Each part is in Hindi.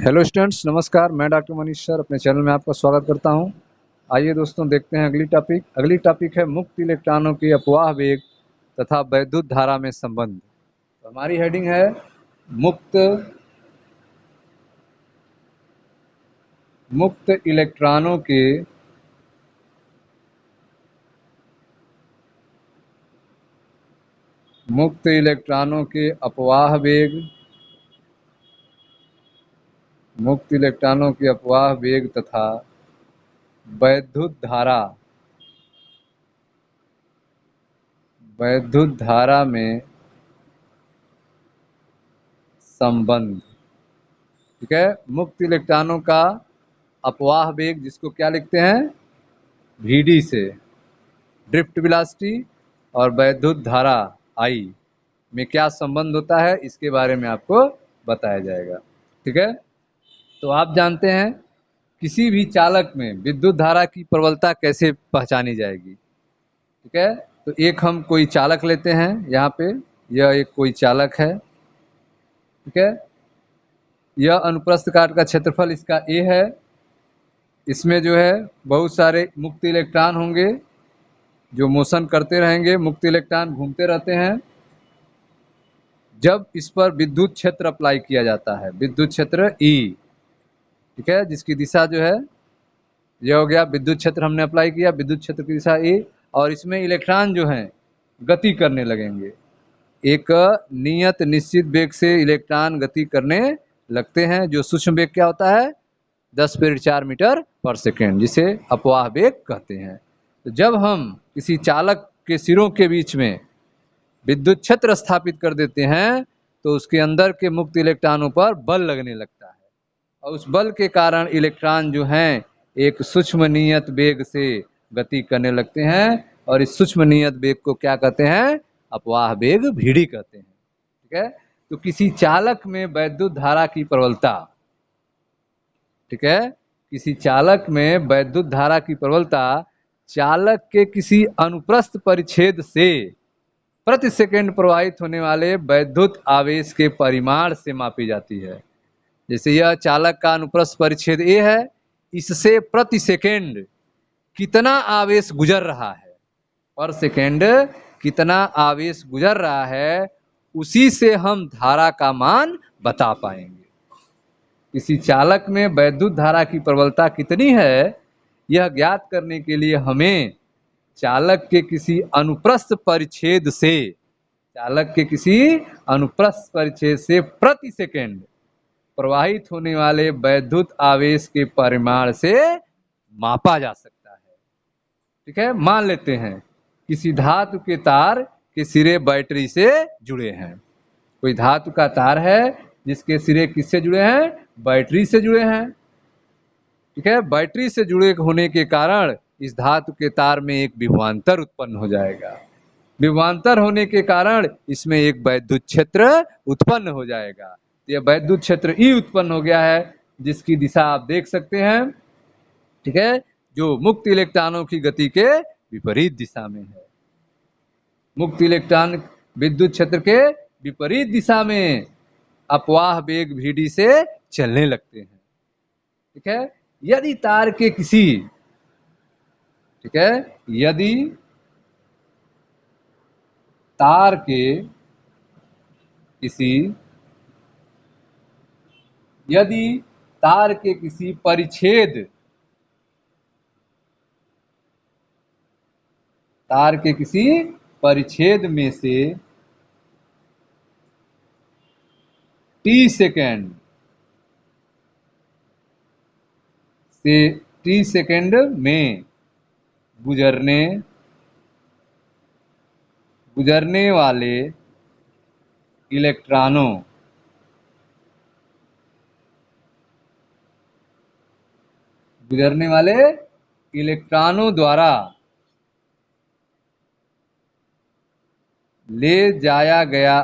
हेलो स्टूडेंट्स, नमस्कार। मैं डॉक्टर मनीष सर अपने चैनल में आपका स्वागत करता हूं। आइए दोस्तों, देखते हैं अगली टॉपिक है मुक्त इलेक्ट्रॉनों के अपवाह वेग तथा वैद्युत धारा में संबंध। तो हमारी हेडिंग है मुक्त मुक्त इलेक्ट्रॉनों के मुक्त इलेक्ट्रॉनों के अपवाह वेग मुक्त इलेक्ट्रॉनों के अपवाह वेग तथा वैद्युत धारा में संबंध। ठीक है, मुक्त इलेक्ट्रॉनों का अपवाह वेग, जिसको क्या लिखते हैं, VD से, ड्रिफ्ट वेलोसिटी, और वैद्युत धारा I में क्या संबंध होता है, इसके बारे में आपको बताया जाएगा। ठीक है, तो आप जानते हैं किसी भी चालक में विद्युत धारा की प्रबलता कैसे पहचानी जाएगी। ठीक है, तो एक हम कोई चालक लेते हैं, यहाँ पे यह एक कोई चालक है। ठीक है, यह अनुप्रस्थ काट का क्षेत्रफल इसका A है। इसमें जो है बहुत सारे मुक्त इलेक्ट्रॉन होंगे जो मोशन करते रहेंगे, मुक्त इलेक्ट्रॉन घूमते रहते हैं। जब इस पर विद्युत क्षेत्र अप्लाई किया जाता है, विद्युत क्षेत्र E, ठीक है, जिसकी दिशा जो है, यह हो गया विद्युत क्षेत्र हमने अप्लाई किया, विद्युत क्षेत्र की दिशा E, और इसमें इलेक्ट्रॉन जो हैं गति करने लगेंगे। एक नियत निश्चित वेग से इलेक्ट्रॉन गति करने लगते हैं, जो सूक्ष्म वेग क्या होता है, 10⁴ मीटर पर सेकेंड, जिसे अपवाह वेग कहते हैं। तो जब हम किसी चालक के सिरों के बीच में विद्युत क्षेत्र स्थापित कर देते हैं तो उसके अंदर के मुक्त इलेक्ट्रॉनों पर बल लगने लगता है, और उस बल के कारण इलेक्ट्रॉन जो हैं एक सूक्ष्म नियत वेग से गति करने लगते हैं, और इस सूक्ष्म नियत वेग को क्या कहते हैं, अपवाह वेग VD कहते हैं। ठीक है, तो किसी चालक में वैद्युत धारा की प्रबलता, ठीक है, किसी चालक में वैद्युत धारा की प्रबलता चालक के किसी अनुप्रस्थ परिच्छेद से प्रति सेकंड प्रवाहित होने वाले वैद्युत आवेश के परिमाण से मापी जाती है। जैसे यह चालक का अनुप्रस्थ परिच्छेद A है, इससे प्रति सेकंड कितना आवेश गुजर रहा है, पर सेकंड कितना आवेश गुजर रहा है, उसी से हम धारा का मान बता पाएंगे। किसी चालक में वैद्युत धारा की प्रबलता कितनी है, यह ज्ञात करने के लिए हमें चालक के किसी अनुप्रस्थ परिच्छेद से प्रति सेकंड प्रवाहित होने वाले वैद्युत आवेश के परिमाण से मापा जा सकता है। ठीक है, मान लेते हैं किसी धातु के तार के सिरे बैटरी से जुड़े हैं। कोई धातु का तार है जिसके सिरे किससे जुड़े हैं, बैटरी से जुड़े हैं। ठीक है, बैटरी से जुड़े होने के कारण इस धातु के तार में एक विभवांतर उत्पन्न हो जाएगा। विभवांतर होने के कारण इसमें एक वैद्युत क्षेत्र उत्पन्न हो जाएगा। तो यह वैद्युत क्षेत्र E उत्पन्न हो गया है, जिसकी दिशा आप देख सकते हैं। ठीक है, जो मुक्त इलेक्ट्रॉनों की गति के विपरीत दिशा में है। मुक्त इलेक्ट्रॉन विद्युत क्षेत्र के विपरीत दिशा में अपवाह वेग VD से चलने लगते हैं। ठीक है, यदि तार के किसी ठीक है यदि तार के किसी यदि तार के किसी परिच्छेद तार के किसी परिच्छेद में से T सेकंड में गुजरने वाले इलेक्ट्रॉनों द्वारा ले जाया गया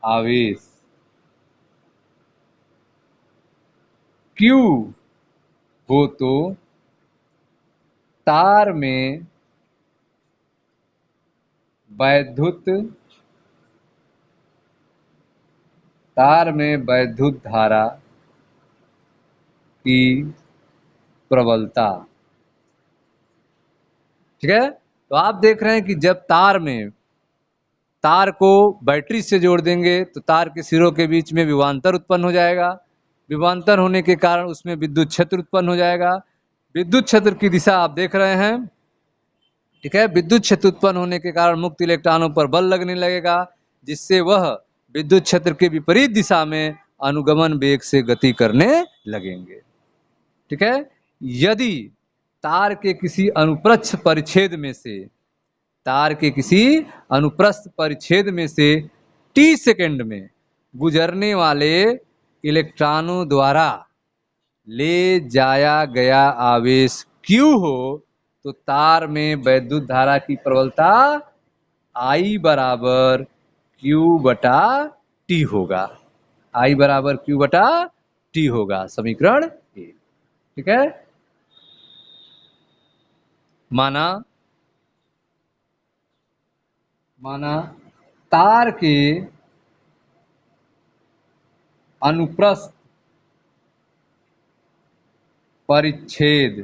आवेश Q हो तो तार में वैद्युत तार में वैद्युत धारा की प्रबलता। ठीक है, तो आप देख रहे हैं कि जब तार को बैटरी से जोड़ देंगे तो तार के सिरों के बीच में विभवांतर उत्पन्न हो जाएगा। विभवांतर होने के कारण उसमें विद्युत क्षेत्र उत्पन्न हो जाएगा। विद्युत क्षेत्र की दिशा आप देख रहे हैं। ठीक है, विद्युत क्षेत्र उत्पन्न होने के कारण मुक्त इलेक्ट्रॉनों पर बल लगने लगेगा, जिससे वह विद्युत क्षेत्र के विपरीत दिशा में अनुगमन वेग से गति करने लगेंगे। ठीक है, यदि तार के किसी अनुप्रस्थ परिच्छेद में से t सेकंड में गुजरने वाले इलेक्ट्रॉनों द्वारा ले जाया गया आवेश q हो, तो तार में वैद्युत धारा की प्रबलता I बराबर Q बटा T होगा। I बराबर Q बटा T होगा, समीकरण ए। ठीक है, माना तार के अनुप्रस्थ परिच्छेद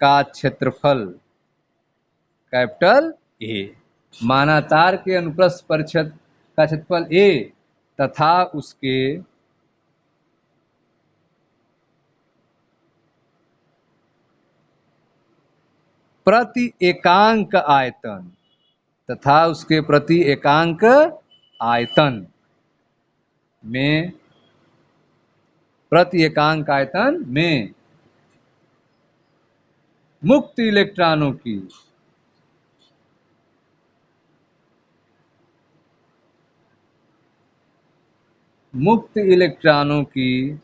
का क्षेत्रफल कैपिटल ए। माना तार के अनुप्रस्थ परिच्छेद का क्षेत्रफल ए तथा उसके प्रति एकांक आयतन में मुक्त इलेक्ट्रॉनों की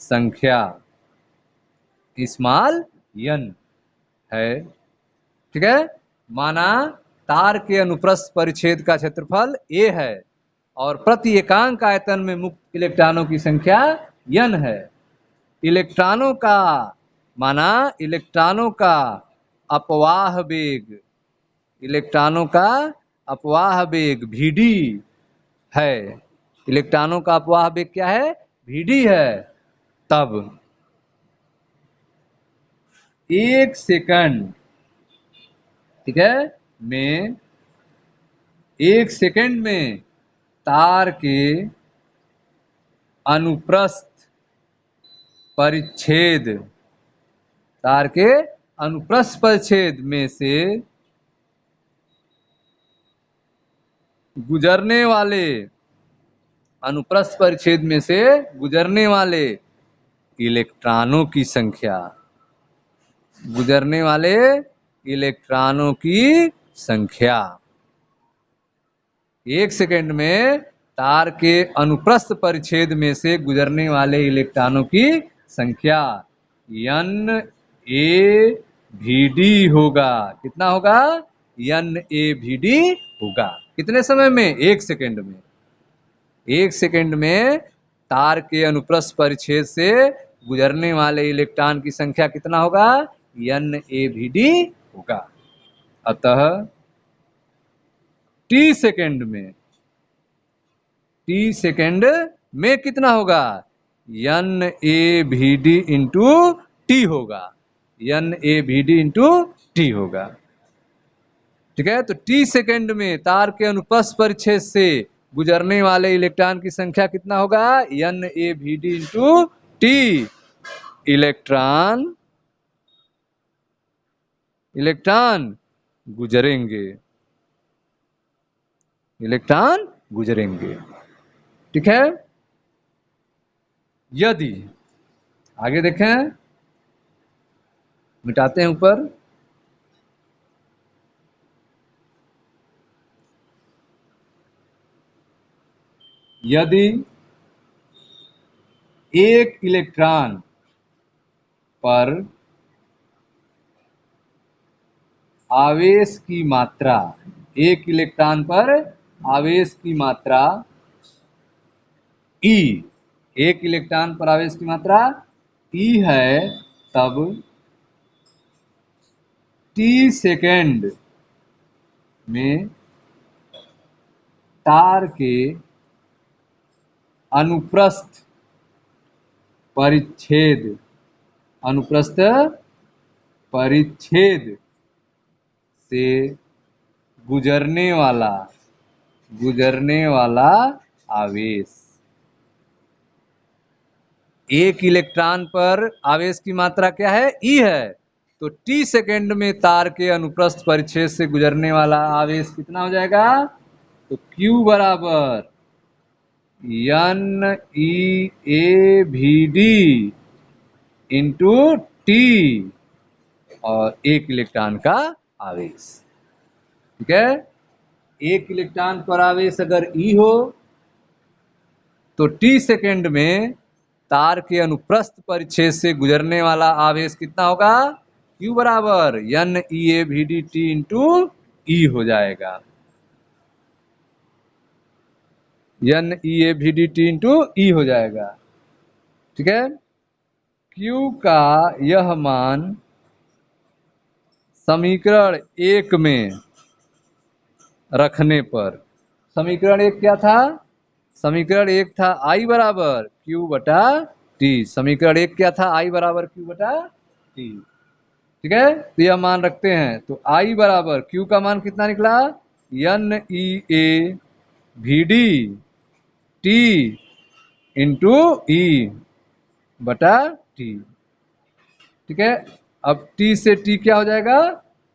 संख्या स्मॉल n है। ठीक है, माना तार के अनुप्रस्थ परिच्छेद का क्षेत्रफल a है और प्रति एकांक आयतन में मुक्त इलेक्ट्रॉनों की संख्या n है। इलेक्ट्रॉनों का अपवाह वेग Vd है। इलेक्ट्रॉनों का अपवाह वेग क्या है? Vd है। तब 1 सेकंड, ठीक है, में 1 सेकंड में तार के अनुप्रस्थ परिच्छेद में से गुजरने वाले इलेक्ट्रॉनों की संख्या 1 सेकंड में तार के अनुप्रस्थ परिच्छेद में से गुजरने वाले इलेक्ट्रॉनों की संख्या NaVd होगा। कितना होगा? NaVd होगा। कितने समय में? 1 सेकंड में। 1 सेकंड में तार के अनुप्रस्थ परिच्छेद से गुजरने वाले इलेक्ट्रॉन की संख्या कितना होगा? NaVd होगा। अतः t सेकंड में कितना होगा? NaVd इंटू टी होगा। NaVd इंटू टी होगा। ठीक है, तो t सेकंड में तार के अनुप्रस्थ परिच्छेद से गुजरने वाले इलेक्ट्रॉन की संख्या कितना होगा? NaVd into T. इलेक्ट्रॉन गुजरेंगे। ठीक है, यदि आगे देखें, मिटाते हैं ऊपर। यदि एक इलेक्ट्रॉन पर आवेश की मात्रा E, एक इलेक्ट्रॉन पर आवेश की मात्रा E है तब टी सेकेंड में तार के अनुप्रस्थ परिच्छेद से गुजरने वाला आवेश। एक इलेक्ट्रॉन पर आवेश की मात्रा क्या है? ई है। तो टी सेकेंड में तार के अनुप्रस्थ परिच्छेद से गुजरने वाला आवेश कितना हो जाएगा? तो Q बराबर NeAVD इंटू टी और एक इलेक्ट्रॉन का आवेश। ठीक है, एक इलेक्ट्रॉन पर आवेश अगर ई हो तो टी सेकेंड में तार के अनुप्रस्थ परिच्छेद से गुजरने वाला आवेश कितना होगा? Q बराबर NeAVD इंटू ई हो जाएगा। NeAVD इंटू ई हो जाएगा। ठीक है, Q का यह मान समीकरण 1 में रखने पर, समीकरण 1 क्या था? समीकरण 1 था I बराबर Q बटा टी। समीकरण 1 क्या था? I बराबर Q बटा टी। ठीक है, तो यह मान रखते हैं। तो I बराबर Q का मान कितना निकला? NeAVD टी इंटू ई बटा टी। ठीक है, अब टी से टी क्या हो जाएगा?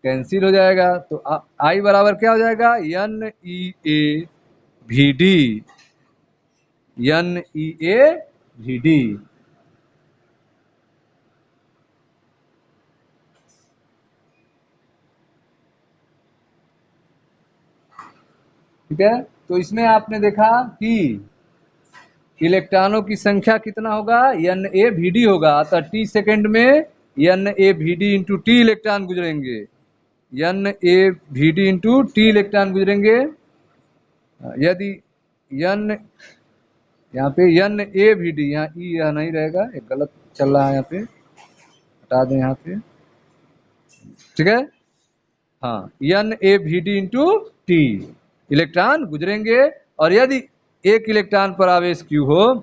कैंसिल हो जाएगा। तो आई बराबर क्या हो जाएगा? NeAVD। ठीक है, तो इसमें आपने देखा कि इलेक्ट्रॉनों की संख्या कितना होगा? NeVD होगा। अतः टी सेकेंड में NeVD इंटू टी इलेक्ट्रॉन गुजरेंगे। NeVD इंटू टी इलेक्ट्रॉन गुजरेंगे। यदि n यहाँ पे NeVD, यहाँ ई यह नहीं रहेगा, एक गलत चल रहा है यहाँ पे, हटा दें यहाँ पे। ठीक है, हाँ, NeVD इंटू टी इलेक्ट्रॉन गुजरेंगे। और यदि एक इलेक्ट्रॉन पर आवेश Q हो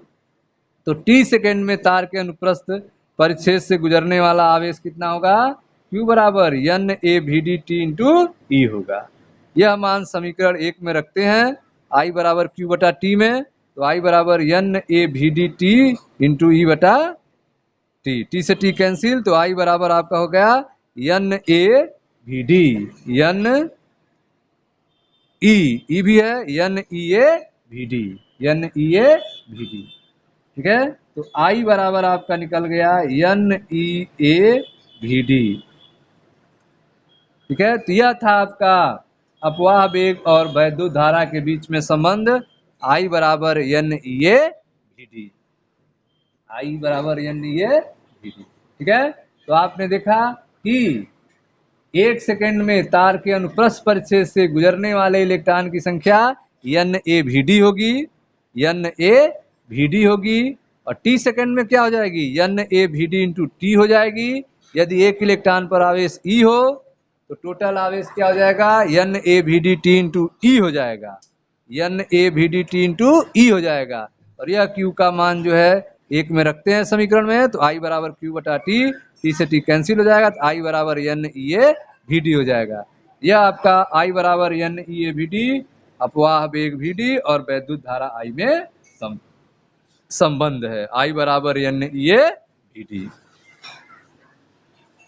तो टी सेकेंड में तार के अनुप्रस्थ परिच्छेद से गुजरने वाला आवेश कितना होगा? Q बराबर NeVD इंटू ई होगा। यह मान समीकरण 1 में रखते हैं I बराबर Q बटा टी में। तो I बराबर NeVD इंटू ई बटा टी। टी से टी कैंसिल, तो I बराबर आपका हो गया NeVD, ई भी है, NeAVD। ठीक है, तो I बराबर आपका निकल गया NeAVD। ठीक है, तो यह था आपका अपवाह वेग और वैद्युत धारा के बीच में संबंध I बराबर NeAVD। I बराबर NeAVD। ठीक है, तो आपने देखा कि एक सेकेंड में तार के अनुप्रस्थ परिच्छेद से गुजरने वाले इलेक्ट्रॉन की संख्या NeVD होगी और टी सेकेंड में क्या हो जाएगी? NeVD इंटू टी हो जाएगी। यदि एक इलेक्ट्रॉन पर आवेश E हो तो टोटल आवेश क्या हो जाएगा? NeVD इंटू ई हो जाएगा। NeVD इंटू ई हो जाएगा। और यह Q का मान जो है 1 में रखते हैं समीकरण में, तो I बराबर Q बटा टी, टी से टी कैंसिल हो जाएगा, तो I बराबर NeAVD हो जाएगा। यह आपका I बराबर NeAVD, अपवाह वेग VD और वैद्युत धारा I में संबंध है। I बराबर NeAVD।